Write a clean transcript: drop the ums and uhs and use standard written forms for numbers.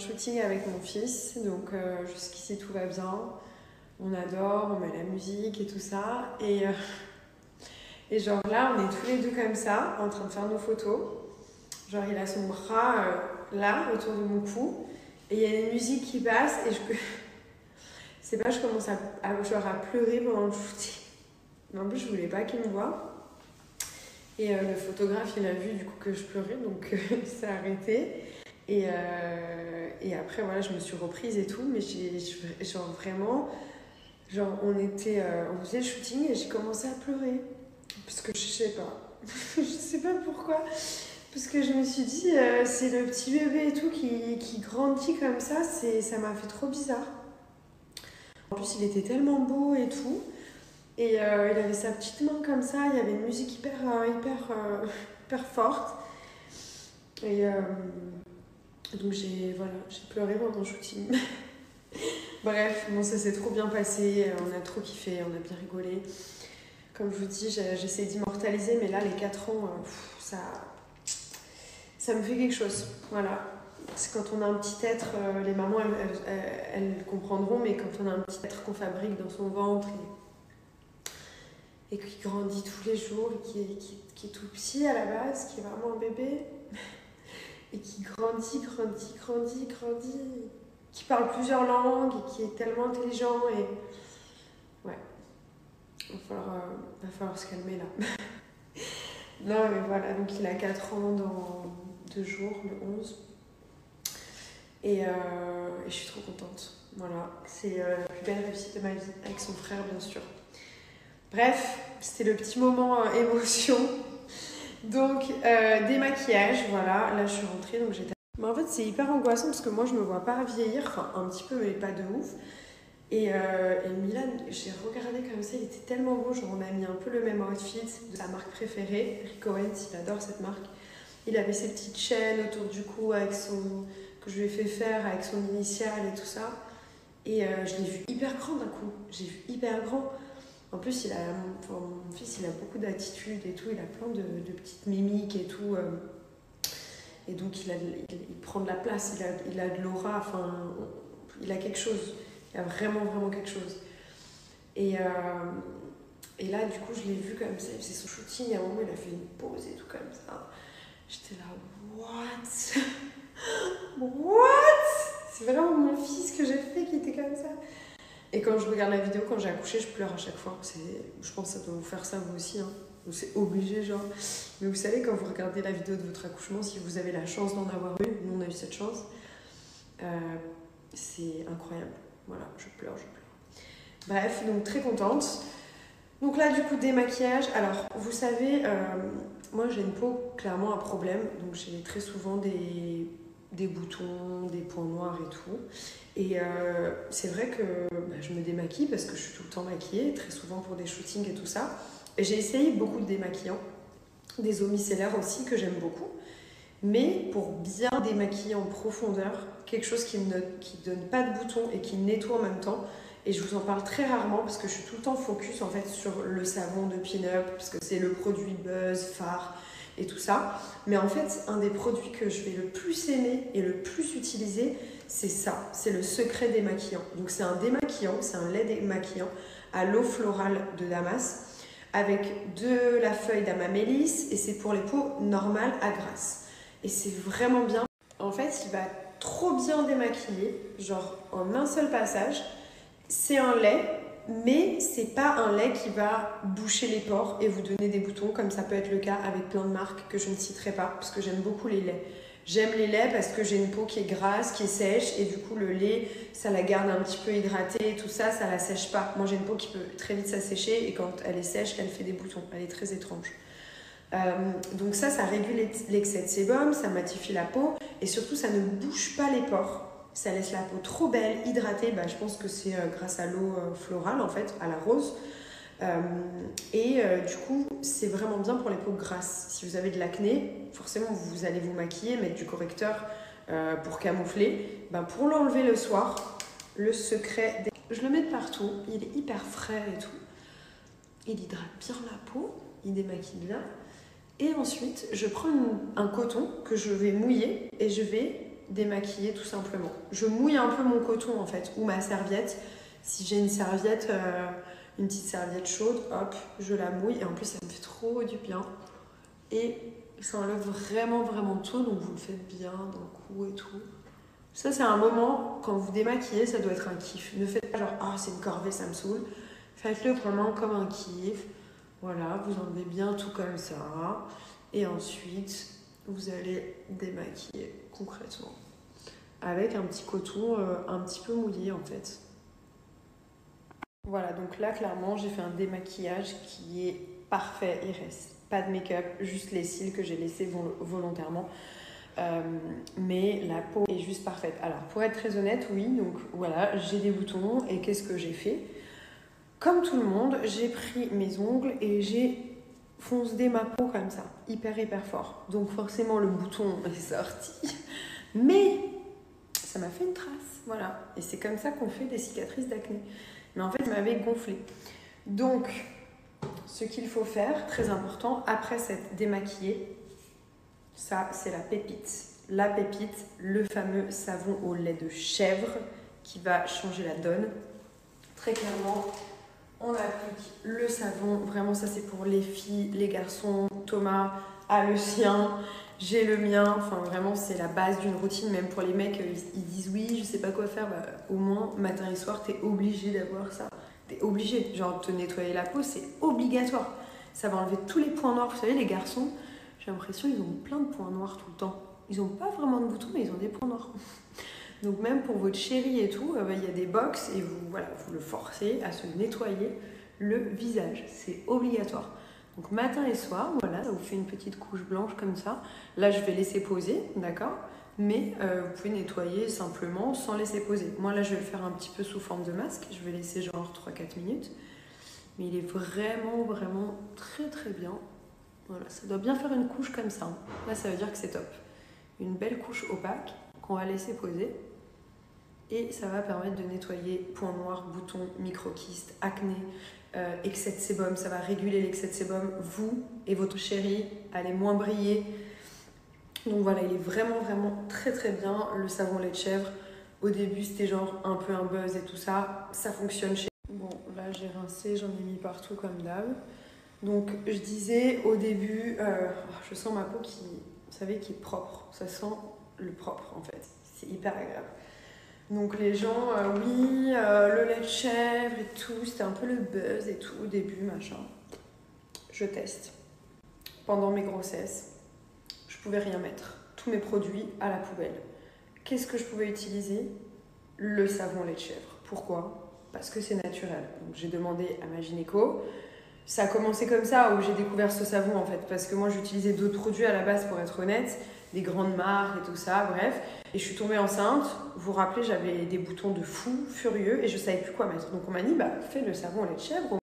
shooting avec mon fils, donc jusqu'ici tout va bien. On adore, on met la musique et tout ça. Et genre là, on est tous les deux comme ça, en train de faire nos photos. Genre il a son bras là, autour de mon cou. Et il y a une musique qui passe et c'est pas, je commence genre à pleurer pendant le shooting. Mais en plus, je voulais pas qu'il me voie. Et le photographe, il a vu du coup que je pleurais, donc il s'est arrêté. Et après, voilà, je me suis reprise et tout. Mais genre vraiment, genre on faisait le shooting et j'ai commencé à pleurer. Parce que je sais pas. Je sais pas pourquoi. Parce que je me suis dit, c'est le petit bébé et tout qui grandit comme ça, ça m'a fait trop bizarre. En plus, il était tellement beau et tout. Et il avait sa petite main comme ça, il y avait une musique hyper forte. Et donc j'ai pleuré pendant le shooting. Bref, bon, ça s'est trop bien passé, on a trop kiffé, on a bien rigolé. Comme je vous dis, j'essaie d'immortaliser, mais là, les 4 ans, ça me fait quelque chose. Voilà. C'est quand on a un petit être, les mamans, elles comprendront, mais quand on a un petit être qu'on fabrique dans son ventre et qui grandit tous les jours, et qui est tout petit à la base, qui est vraiment un bébé, et qui grandit, qui parle plusieurs langues, et qui est tellement intelligent, et ouais, va falloir se calmer là. Non mais voilà, donc il a 4 ans dans 2 jours, le 11. Et je suis trop contente. Voilà, c'est la plus belle réussite de ma vie, avec son frère bien sûr. Bref, c'était le petit moment émotion. Donc, démaquillage, voilà. Là, je suis rentrée, donc j'étais... Mais en fait, c'est hyper angoissant parce que moi, je me vois pas vieillir. Enfin, un petit peu, mais pas de ouf. Et Milan, j'ai regardé comme ça, il était tellement beau. Genre, on a mis un peu le même outfit de sa marque préférée. Rick Owens, il adore cette marque. Il avait ses petites chaînes autour du cou que je lui ai fait faire avec son initiale et tout ça. Et je l'ai vu hyper grand d'un coup. J'ai vu hyper grand. En plus, mon fils, il a beaucoup d'attitude et tout. Il a plein de petites mimiques et tout. Et donc, il prend de la place. Il a de l'aura. Enfin, il a quelque chose. Il a vraiment, vraiment quelque chose. Et là, du coup, je l'ai vu comme ça. Il faisait son shooting. Et à un moment, il a fait une pause et tout comme ça. J'étais là, what? What? C'est vraiment mon fils que j'ai fait qui était comme ça. Et quand je regarde la vidéo, quand j'ai accouché, je pleure à chaque fois. Je pense que ça doit vous faire ça vous aussi. Hein. C'est obligé, genre. Mais vous savez, quand vous regardez la vidéo de votre accouchement, si vous avez la chance d'en avoir eu, nous on a eu cette chance, c'est incroyable. Voilà, je pleure. Bref, donc très contente. Donc là, du coup, démaquillage. Alors, vous savez, moi j'ai une peau clairement à problème. Donc j'ai très souvent des boutons, des points noirs et tout. Et c'est vrai que je me démaquille parce que je suis tout le temps maquillée, très souvent pour des shootings et tout ça. Et j'ai essayé beaucoup de démaquillants, des eaux micellaires aussi que j'aime beaucoup. Mais pour bien démaquiller en profondeur, quelque chose qui ne donne pas de boutons et qui nettoie en même temps. Et je vous en parle très rarement parce que je suis tout le temps focus en fait sur le savon de Pin-Up parce que c'est le produit buzz, phare et tout ça. Mais en fait, un des produits que je vais le plus aimer et le plus utiliser, c'est ça, c'est le secret démaquillant. Donc c'est un démaquillant, c'est un lait démaquillant à l'eau florale de Damas avec de la feuille d'amamélis et c'est pour les peaux normales à grasse. Et c'est vraiment bien. En fait, il va trop bien démaquiller, genre en un seul passage. C'est un lait, mais c'est pas un lait qui va boucher les pores et vous donner des boutons comme ça peut être le cas avec plein de marques que je ne citerai pas parce que j'aime beaucoup les laits. J'aime les laits parce que j'ai une peau qui est grasse, qui est sèche et du coup le lait, ça la garde un petit peu hydratée et tout ça, ça la sèche pas. Moi j'ai une peau qui peut très vite s'assécher et quand elle est sèche, elle fait des boutons. Elle est très étrange. Donc ça régule l'excès de sébum, ça matifie la peau et surtout ça ne bouche pas les pores. Ça laisse la peau trop belle, hydratée. Je pense que c'est grâce à l'eau florale en fait, à la rose. Du coup, c'est vraiment bien pour les peaux grasses. Si vous avez de l'acné, forcément vous allez vous maquiller, mettre du correcteur pour camoufler. Pour l'enlever le soir, le secret, je le mets de partout. Il est hyper frais et tout. Il hydrate bien la peau, il démaquille bien. Et ensuite, je prends un coton que je vais mouiller et je vais démaquiller tout simplement. Je mouille un peu mon coton en fait, ou ma serviette. Si j'ai une serviette, une petite serviette chaude, hop, je la mouille. Et en plus, ça me fait trop du bien. Et ça enlève vraiment, vraiment tout. Donc vous le faites bien dans le cou et tout. Ça, c'est un moment, quand vous démaquillez, ça doit être un kiff. Ne faites pas genre, ah, c'est une corvée, ça me saoule. Faites-le vraiment comme un kiff. Voilà, vous enlevez bien tout comme ça. Et ensuite, vous allez démaquiller concrètement. Avec un petit coton un petit peu mouillé en fait. Voilà, donc là, clairement, j'ai fait un démaquillage qui est parfait. Il reste pas de make-up, juste les cils que j'ai laissés volontairement. Mais la peau est juste parfaite. Alors, pour être très honnête, oui, donc voilà, j'ai des boutons. Et qu'est-ce que j'ai fait? Comme tout le monde, j'ai pris mes ongles et j'ai foncé ma peau comme ça, hyper fort. Donc forcément, le bouton est sorti. Mais ça m'a fait une trace, voilà. Et c'est comme ça qu'on fait des cicatrices d'acné. Mais en fait, ça m'avait gonflé. Donc, ce qu'il faut faire, très important, après s'être démaquillé, ça, c'est la pépite. La pépite, le fameux savon au lait de chèvre qui va changer la donne. Très clairement, on applique le savon. Vraiment, ça, c'est pour les filles, les garçons. Thomas a le sien, j'ai le mien. Enfin, vraiment, c'est la base d'une routine. Même pour les mecs, ils disent oui, je sais pas quoi faire. Bah, au moins, matin et soir, t'es obligé d'avoir ça. T'es obligé. Genre, te nettoyer la peau, c'est obligatoire. Ça va enlever tous les points noirs. Vous savez, les garçons, j'ai l'impression qu'ils ont plein de points noirs tout le temps. Ils n'ont pas vraiment de boutons, mais ils ont des points noirs. Donc même pour votre chérie et tout, y a des box et vous le forcez à se nettoyer le visage. C'est obligatoire. Donc matin et soir, voilà, ça vous fait une petite couche blanche comme ça. Là, je vais laisser poser, d'accord? Mais vous pouvez nettoyer simplement sans laisser poser. Moi, là, je vais le faire un petit peu sous forme de masque. Je vais laisser genre 3-4 minutes. Mais il est vraiment, vraiment très bien. Voilà, ça doit bien faire une couche comme ça. Là, ça veut dire que c'est top. Une belle couche opaque qu'on va laisser poser. Et ça va permettre de nettoyer points noirs, boutons, microkystes, acné, excès de sébum. Ça va réguler l'excès de sébum. Vous et votre chérie allez moins briller. Donc voilà, il est vraiment très bien. Le savon lait de chèvre, au début c'était genre un peu un buzz et tout ça. Ça fonctionne chez... Bon, là j'ai rincé, j'en ai mis partout comme d'hab. Donc je disais au début, je sens ma peau qui, vous savez, qui est propre. Ça sent le propre en fait. C'est hyper agréable. Donc les gens, oui, le lait de chèvre et tout, c'était un peu le buzz et tout au début, machin. Je teste. Pendant mes grossesses, je pouvais rien mettre. Tous mes produits à la poubelle. Qu'est-ce que je pouvais utiliser? Le savon lait de chèvre. Pourquoi? Parce que c'est naturel. Donc j'ai demandé à ma gynéco. Ça a commencé comme ça où j'ai découvert ce savon en fait. Parce que moi j'utilisais d'autres produits à la base pour être honnête. Des grandes marques et tout ça, bref. Et je suis tombée enceinte. Vous vous rappelez, j'avais des boutons de fou, furieux, et je savais plus quoi mettre. Donc on m'a dit, bah fais le savon au lait de chèvre.